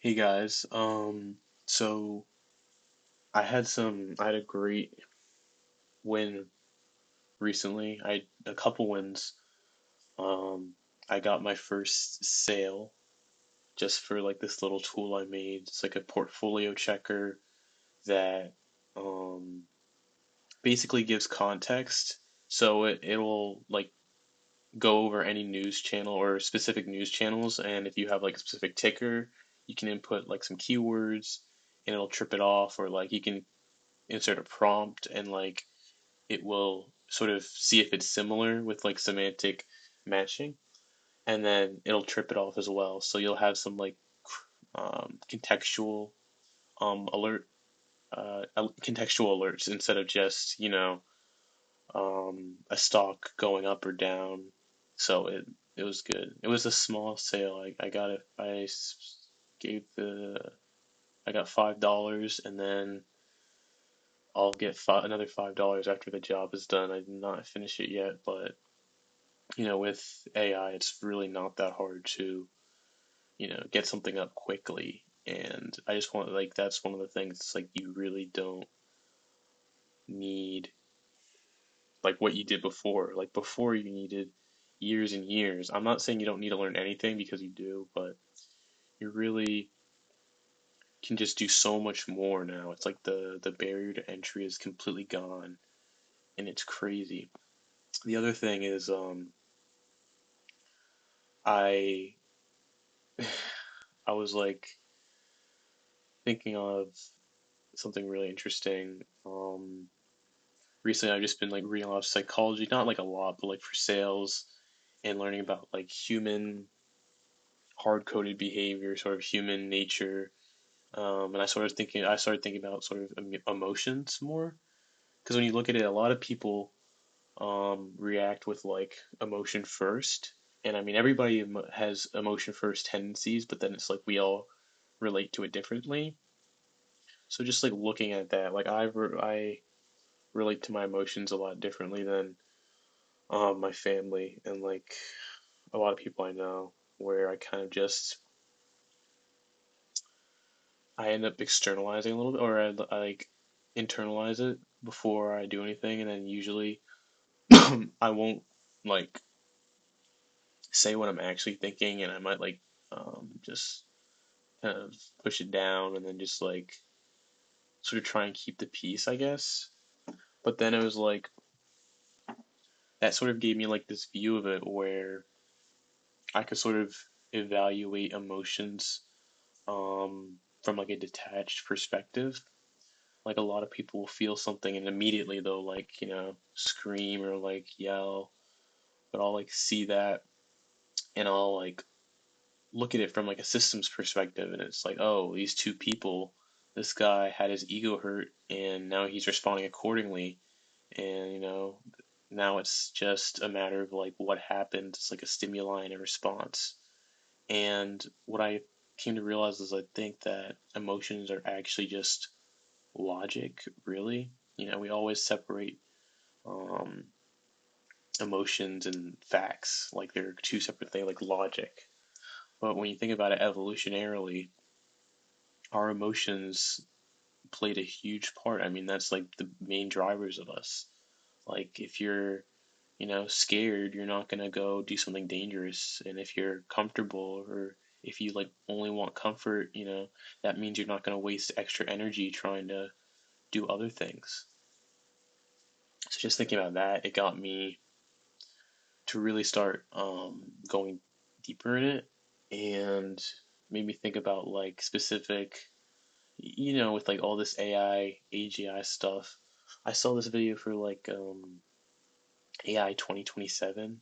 Hey guys, so I had a great win recently. I had a couple wins. Um, I got my first sale just for like this little tool I made. It's like a portfolio checker that um basically gives context. So it'll like go over any news channel or specific news channels, and if you have like a specific ticker, you can input like some keywords and it'll trip it off, or like you can insert a prompt and like it will sort of see if it's similar with like semantic matching, and then it'll trip it off as well. So you'll have some like contextual alert contextual alerts instead of just a stock going up or down. So it was good. It was a small sale. I got it. Gave the I got $5, and then I'll get another $5 after the job is done. I did not finish it yet, but with AI, it's really not that hard to, get something up quickly. And I just want like that's one of the things. It's like you really don't need like what you did before. Like before, you needed years and years. I'm not saying you don't need to learn anything because you do, but you really can just do so much more now. It's like the barrier to entry is completely gone, and it's crazy. The other thing is I I was like thinking of something really interesting. Recently I've just been like reading a lot of psychology, not like a lot, but like for sales and learning about like human hard-coded behavior, sort of human nature. And I started thinking about sort of emotions more, because when you look at it, a lot of people react with like emotion first, and I mean everybody has emotion first tendencies, but then it's like we all relate to it differently. So just like looking at that, like I relate to my emotions a lot differently than my family and like a lot of people I know, where I kind of just I end up externalizing a little bit, or I like internalize it before I do anything, and then usually I won't like say what I'm actually thinking, and I might like just kind of push it down, and then just like sort of try and keep the peace, I guess. But then it was like that sort of gave me like this view of it where I could sort of evaluate emotions from like a detached perspective. Like a lot of people will feel something and immediately they'll like, scream or like yell, but I'll like see that and I'll like look at it from like a systems perspective, and it's like, oh, these two people, this guy had his ego hurt and now he's responding accordingly, and now it's just a matter of like what happened. It's like a stimuli and a response. And what I came to realize is I think that emotions are actually just logic, really. We always separate um, emotions and facts like they're two separate things, like logic. But when you think about it evolutionarily, our emotions played a huge part. I mean, that's like the main drivers of us. Like, if you're, scared, you're not gonna go do something dangerous. And if you're comfortable, or if you like only want comfort, that means you're not gonna waste extra energy trying to do other things. So just thinking about that, it got me to really start going deeper in it, and made me think about like specific, with like all this AI, AGI stuff. I saw this video for like AI 2027.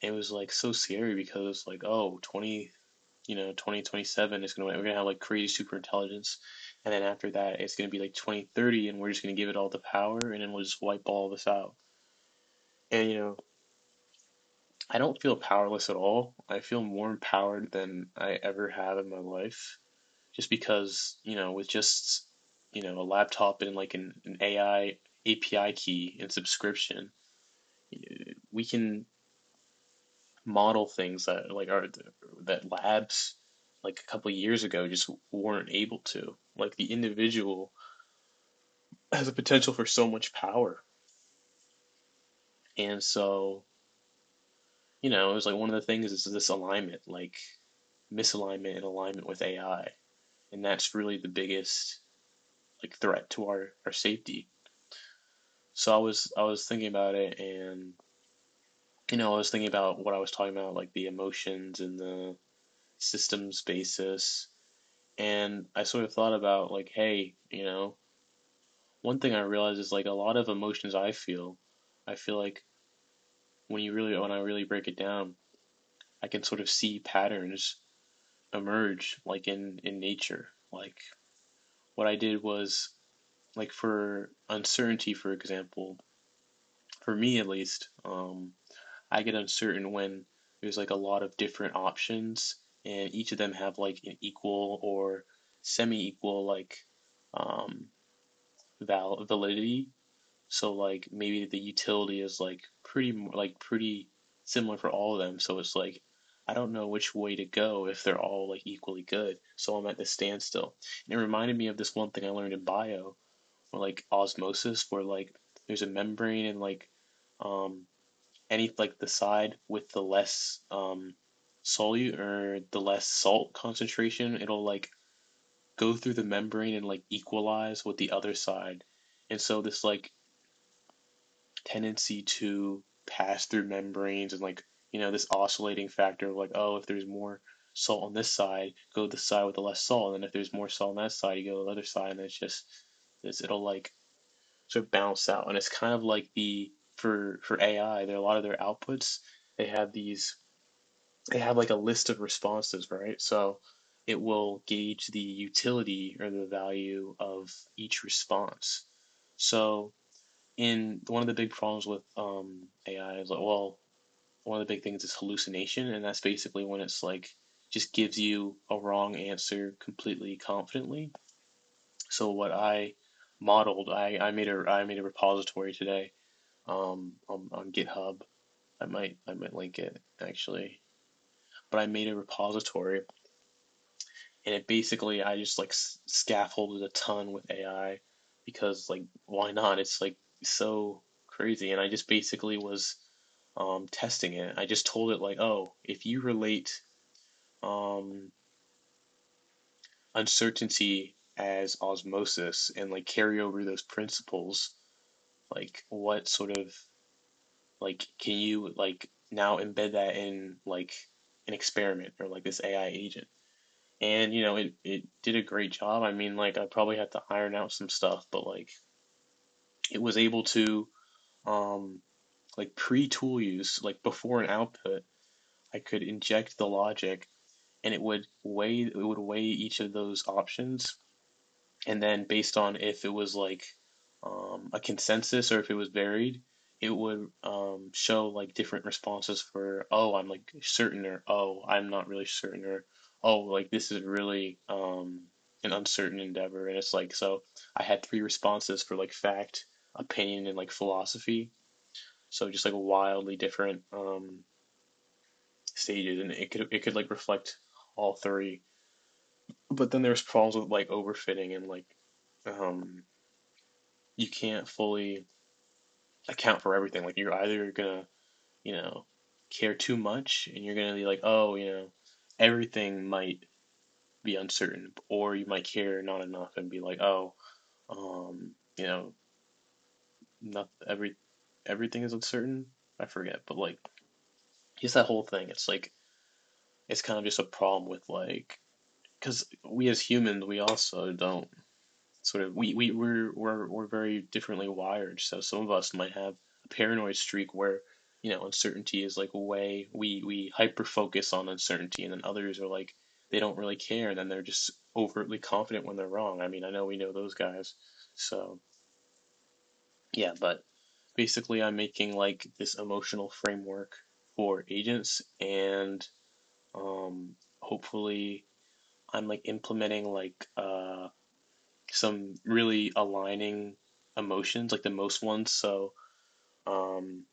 It was like so scary because it's like, oh, 2027 is we're gonna have like crazy super intelligence, and then after that it's gonna be like 2030, and we're just gonna give it all the power, and then we'll just wipe all this out. And I don't feel powerless at all. I feel more empowered than I ever have in my life, just because, with just, a laptop and like an AI API key and subscription, we can model things that like are that labs like a couple years ago just weren't able to. Like the individual has a potential for so much power. And so, it was like one of the things is this alignment, like misalignment and alignment with AI. And that's really the biggest like threat to our safety. So I was thinking about it, and I was thinking about what I was talking about, like the emotions and the systems basis. And I sort of thought about like, hey, one thing I realized is like a lot of emotions I feel like when I really break it down, I can sort of see patterns emerge like in nature. Like what I did was like for uncertainty, for example, for me at least, I get uncertain when there's like a lot of different options and each of them have like an equal or semi-equal like um validity. So like maybe the utility is like pretty similar for all of them. So it's like I don't know which way to go if they're all like equally good. So I'm at this standstill. And it reminded me of this one thing I learned in bio, or like osmosis, where like there's a membrane and like um any like the side with the less solute or the less salt concentration, it'll like go through the membrane and like equalize with the other side. And so this like tendency to pass through membranes and like this oscillating factor of like, oh, if there's more salt on this side, go to the side with the less salt, and then if there's more salt on that side, you go to the other side, and it's just it'll like sort of balance out. And it's kind of like the for AI, there a lot of their outputs, they have these they have like a list of responses, right? So it will gauge the utility or the value of each response. So in one of the big problems with AI is like, well, one of the big things is hallucination, and that's basically when it's like just gives you a wrong answer completely confidently. So what I modeled, I made a repository today on GitHub. I might link it actually, but I made a repository, and it basically I just like scaffolded a ton with AI because like why not? It's like so crazy, and I just basically was testing it. I just told it like, oh, if you relate um, uncertainty as osmosis and like carry over those principles, like what sort of like can you like now embed that in like an experiment or like this AI agent? And it did a great job. I mean, like I probably had to iron out some stuff, but like it was able to um like pre-tool use, like before an output, I could inject the logic and it would weigh each of those options, and then based on if it was like a consensus or if it was varied, it would show like different responses for, oh, I'm like certain, or oh, I'm not really certain, or oh, like this is really an uncertain endeavor. And it's like, so I had three responses for like fact, opinion, and like philosophy. So just like wildly different stages, and it could like reflect all three. But then there's problems with like overfitting and like um you can't fully account for everything. Like you're either gonna, you know, care too much and you're gonna be like, oh, everything might be uncertain, or you might care not enough and be like, oh, not everything is uncertain. I forget, but like just that whole thing. It's like it's kind of just a problem with like because we as humans we also don't sort of we're very differently wired. So some of us might have a paranoid streak where uncertainty is like way we hyper focus on uncertainty, and then others are like they don't really care, and then they're just overtly confident when they're wrong. I mean, I know we know those guys. So yeah, but basically, I'm making like this emotional framework for agents, and hopefully, I'm like implementing like some really aligning emotions, like the most ones. So, um,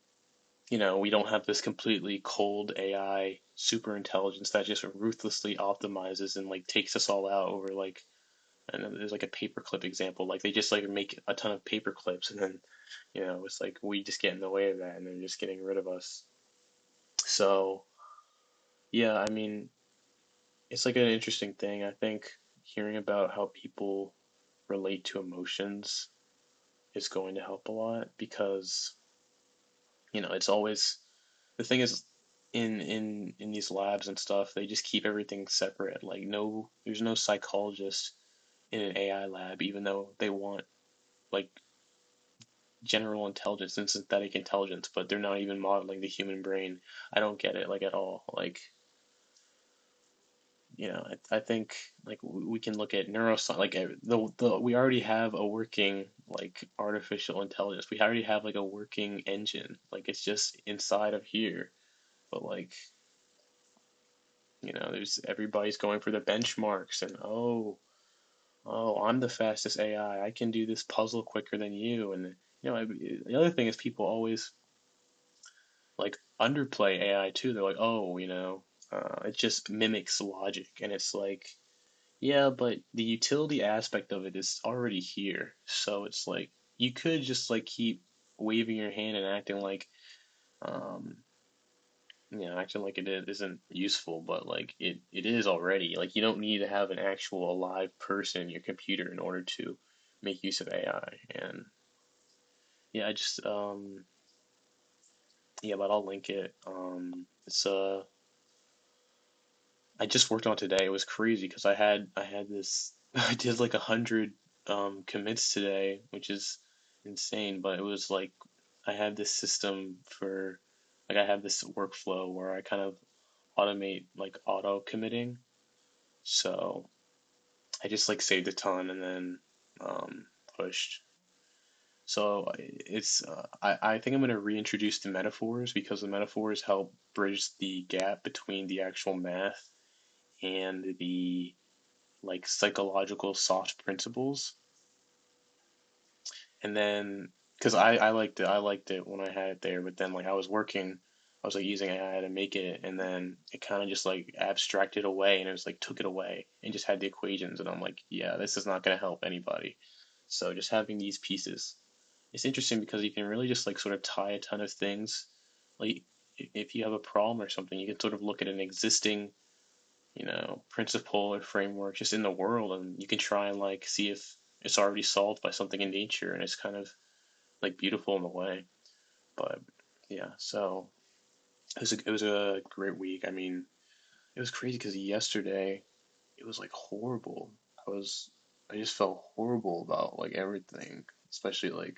we don't have this completely cold AI super intelligence that just ruthlessly optimizes and like takes us all out over like, and then there's like a paperclip example. Like they just like make a ton of paper clips and then, it's like we just get in the way of that and they're just getting rid of us. So yeah, I mean, it's like an interesting thing. I think hearing about how people relate to emotions is going to help a lot because, it's always the thing is in these labs and stuff, they just keep everything separate. Like there's no psychologist in an AI lab, even though they want like general intelligence and synthetic intelligence, but they're not even modeling the human brain. I don't get it like at all. Like, I think like we can look at neuroscience, like the we already have a working like artificial intelligence. We already have like a working engine. Like it's just inside of here. But like, there's everybody's going for the benchmarks and I'm the fastest AI. I can do this puzzle quicker than you. And the other thing is people always like underplay AI too. They're like, oh, it just mimics logic, and it's like, yeah, but the utility aspect of it is already here. So it's like you could just like keep waving your hand and um, acting like isn't useful, but like it is already. Like you don't need to have an actual alive person in your computer in order to make use of AI. And yeah, yeah, but I'll link it. I just worked on it today. It was crazy because I had this I did like 100 commits today, which is insane. But it was like I have this system for like I have this workflow where I kind of automate like auto committing. So I just like saved a ton and then pushed. So I think I'm gonna reintroduce the metaphors because the metaphors help bridge the gap between the actual math and the like psychological soft principles. And then because I liked it when I had it there, but then like I was like using AI to make it, and then it kind of just like abstracted away, and it was like took it away and just had the equations, and I'm like, yeah, this is not gonna help anybody. So just having these pieces, it's interesting because you can really just like sort of tie a ton of things. Like if you have a problem or something, you can sort of look at an existing principle or framework just in the world, and you can try and like see if it's already solved by something in nature, and it's kind of like beautiful in a way. But yeah, so it was a great week. I mean, it was crazy because yesterday it was like horrible. I was I just felt horrible about like everything, especially like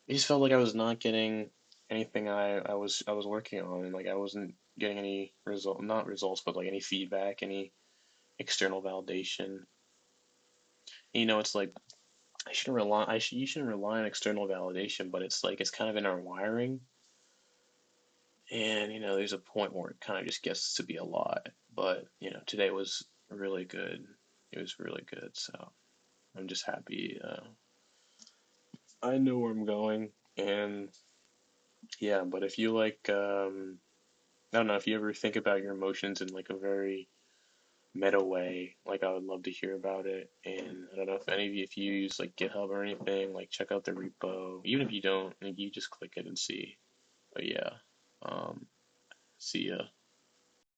I just felt like I was not getting anything I was working on, and like I wasn't getting any not results, but like any feedback, any external validation. It's like you shouldn't rely on external validation, but it's like it's kind of in our wiring, and there's a point where it kind of just gets to be a lot. But today was really good. It was really good, so I'm just happy. I know where I'm going, and yeah. But if you like, I don't know if you ever think about your emotions in like a very meta way, like I would love to hear about it. And I don't know if any of you, if you use like GitHub or anything, like check out the repo. Even if you don't, like, you just click it and see. But yeah, um, see ya.